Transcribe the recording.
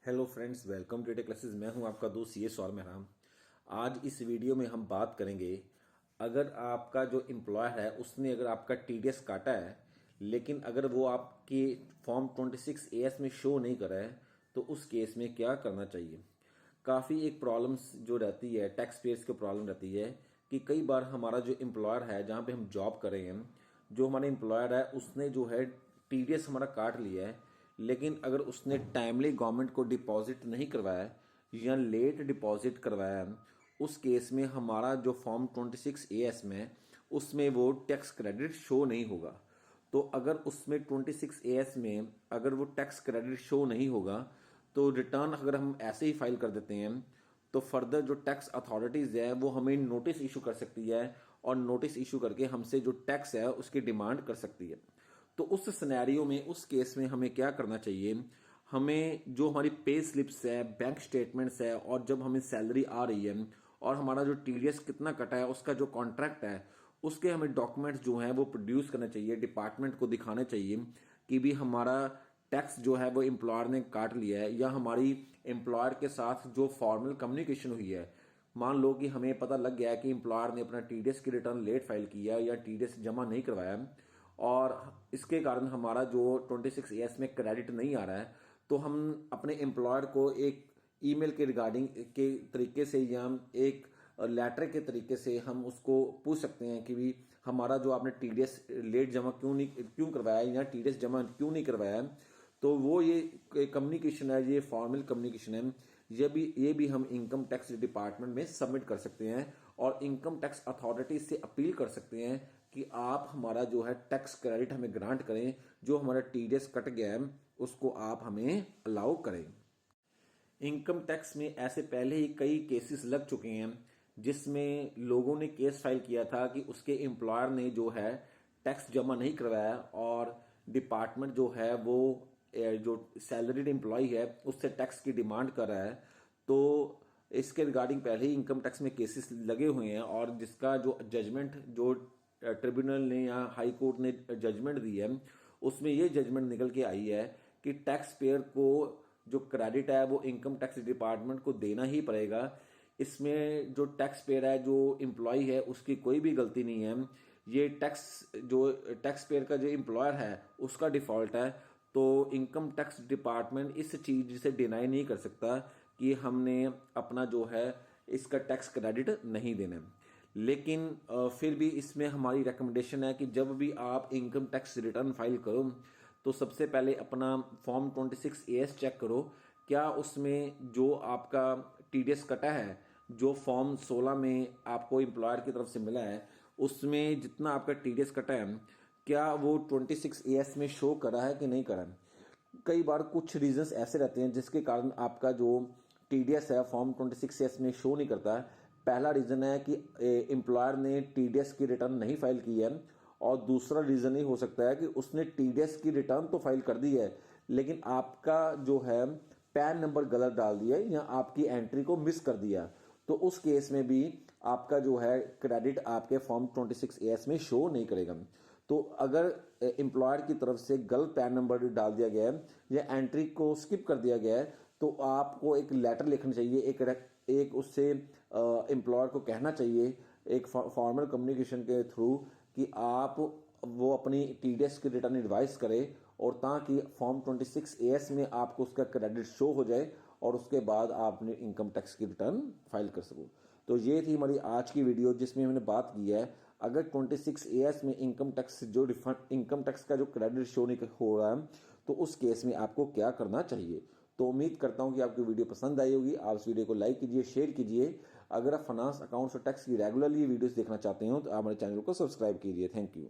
Hello friends, welcome to tech classes. मैं हूं आपका दोस्त ये सौर मेहराम। आज इस वीडियो में हम बात करेंगे, अगर आपका जो एम्प्लॉय है उसने अगर आपका टीडीएस काटा है लेकिन अगर वो आपके फॉर्म 26 AS में शो नहीं कर रहा है तो उस केस में क्या करना चाहिए। काफ़ी एक प्रॉब्लम्स जो रहती है, टैक्स पेयर्स की प्रॉब्लम रहती है कि कई बार हमारा जो एम्प्लॉयर है जहाँ पे हम जॉब कर रहे हैं, जो हमारा एम्प्लॉयर है उसने जो है टीडीएस हमारा काट लिया है, लेकिन अगर उसने टाइमली गवर्नमेंट को डिपॉजिट नहीं करवाया या लेट डिपॉजिट करवाया, उस केस में हमारा जो फॉर्म 26 AS में उसमें वो टैक्स क्रेडिट शो नहीं होगा। तो अगर उसमें 26 AS में अगर वो टैक्स क्रेडिट शो नहीं होगा तो रिटर्न अगर हम ऐसे ही फाइल कर देते हैं तो फर्दर जो टैक्स अथॉरिटीज है वो हमें नोटिस इशू कर सकती है और नोटिस इशू करके हमसे जो टैक्स है उसकी डिमांड कर सकती है। तो उस सिनेरियो में, उस केस में हमें क्या करना चाहिए, हमें जो हमारी पे स्लिप्स है, बैंक स्टेटमेंट्स है और जब हमें सैलरी आ रही है और हमारा जो टीडीएस कितना कटा है उसका जो कॉन्ट्रैक्ट है उसके हमें डॉक्यूमेंट्स जो है वो प्रोड्यूस करने चाहिए, डिपार्टमेंट को दिखाने चाहिए कि भी हमारा टैक्स जो है वो एम्प्लॉयर ने काट लिया है या हमारी एम्प्लॉयर के साथ जो फॉर्मल कम्युनिकेशन हुई है। मान लो कि हमें पता लग गया है कि एम्प्लॉयर ने अपना टीडीएस की रिटर्न लेट फाइल किया या टीडीएस जमा नहीं करवाया और इसके कारण हमारा जो 26 AS में क्रेडिट नहीं आ रहा है, तो हम अपने एम्प्लॉयर को एक ईमेल के रिगार्डिंग के तरीके से या एक लेटर के तरीके से हम उसको पूछ सकते हैं कि भी हमारा जो आपने टीडीएस लेट जमा क्यों करवाया या टीडीएस जमा क्यों नहीं करवाया। तो वो ये कम्युनिकेशन है, ये फॉर्मल कम्युनिकेशन है, ये भी हम इनकम टैक्स डिपार्टमेंट में सबमिट कर सकते हैं और इनकम टैक्स अथॉरिटी से अपील कर सकते हैं कि आप हमारा जो है टैक्स क्रेडिट हमें ग्रांट करें, जो हमारा टीडीएस कट गया है उसको आप हमें अलाउ करें। इनकम टैक्स में ऐसे पहले ही कई केसेस लग चुके हैं जिसमें लोगों ने केस फाइल किया था कि उसके एम्प्लॉयर ने जो है टैक्स जमा नहीं करवाया और डिपार्टमेंट जो है वो जो सैलरीड एम्प्लॉय है उससे टैक्स की डिमांड कर रहा है। तो इसके रिगार्डिंग पहले ही इनकम टैक्स में केसेस लगे हुए हैं और जिसका जो जजमेंट जो ट्रिब्यूनल ने या हाई कोर्ट ने जजमेंट दी है उसमें ये जजमेंट निकल के आई है कि टैक्स पेयर को जो क्रेडिट है वो इनकम टैक्स डिपार्टमेंट को देना ही पड़ेगा। इसमें जो टैक्स पेयर है, जो एम्प्लॉय है, उसकी कोई भी गलती नहीं है। ये टैक्स पेयर का जो एम्प्लॉयर है उसका डिफॉल्ट है। तो इनकम टैक्स डिपार्टमेंट इस चीज से डिनाई नहीं कर सकता कि हमने अपना जो है इसका टैक्स क्रेडिट नहीं देना। लेकिन फिर भी इसमें हमारी रिकमेंडेशन है कि जब भी आप इनकम टैक्स रिटर्न फाइल करो तो सबसे पहले अपना फॉर्म 26 AS चेक करो, क्या उसमें जो आपका टीडीएस कटा है, जो फॉर्म 16 में आपको एम्प्लॉयर की तरफ से मिला है उसमें जितना आपका टीडीएस कटा है क्या वो 26 AS में शो करा है कि नहीं करा है। कई बार कुछ रीजंस ऐसे रहते हैं जिसके कारण आपका जो टीडीएस है फॉर्म 26 में शो नहीं करता है। पहला रीजन है कि एम्प्लॉयर ने टीडीएस की रिटर्न नहीं फाइल की है और दूसरा रीजन ये हो सकता है कि उसने टीडीएस की रिटर्न तो फाइल कर दी है लेकिन आपका जो है पैन नंबर गलत डाल दिया या आपकी एंट्री को मिस कर दिया। तो उस केस में भी आपका जो है क्रेडिट आपके फॉर्म 26 AS में शो नहीं करेगा। तो अगर एम्प्लॉयर की तरफ से गलत पैन नंबर डाल दिया गया है या एंट्री को स्किप कर दिया गया है तो आपको एक लेटर लिखना चाहिए, एक उससे एम्प्लॉयर को कहना चाहिए एक फॉर्मल कम्युनिकेशन के थ्रू कि आप वो अपनी टीडीएस की रिटर्न एडवाइस करें और ताकि फॉर्म 26 AS में आपको उसका क्रेडिट शो हो जाए और उसके बाद आपने इनकम टैक्स की रिटर्न फाइल कर सको। तो ये थी हमारी आज की वीडियो जिसमें हमने बात की है, अगर 26 AS में इनकम टैक्स जो रिफंड इनकम टैक्स का जो क्रेडिट शो नहीं हो रहा है तो उस केस में आपको क्या करना चाहिए। तो उम्मीद करता हूं कि आपको वीडियो पसंद आई होगी। आप इस वीडियो को लाइक कीजिए, शेयर कीजिए। अगर आप फाइनेंस, अकाउंट्स और टैक्स की रेगुलरली वीडियोस देखना चाहते हो तो आप हमारे चैनल को सब्सक्राइब कीजिए। Thank you.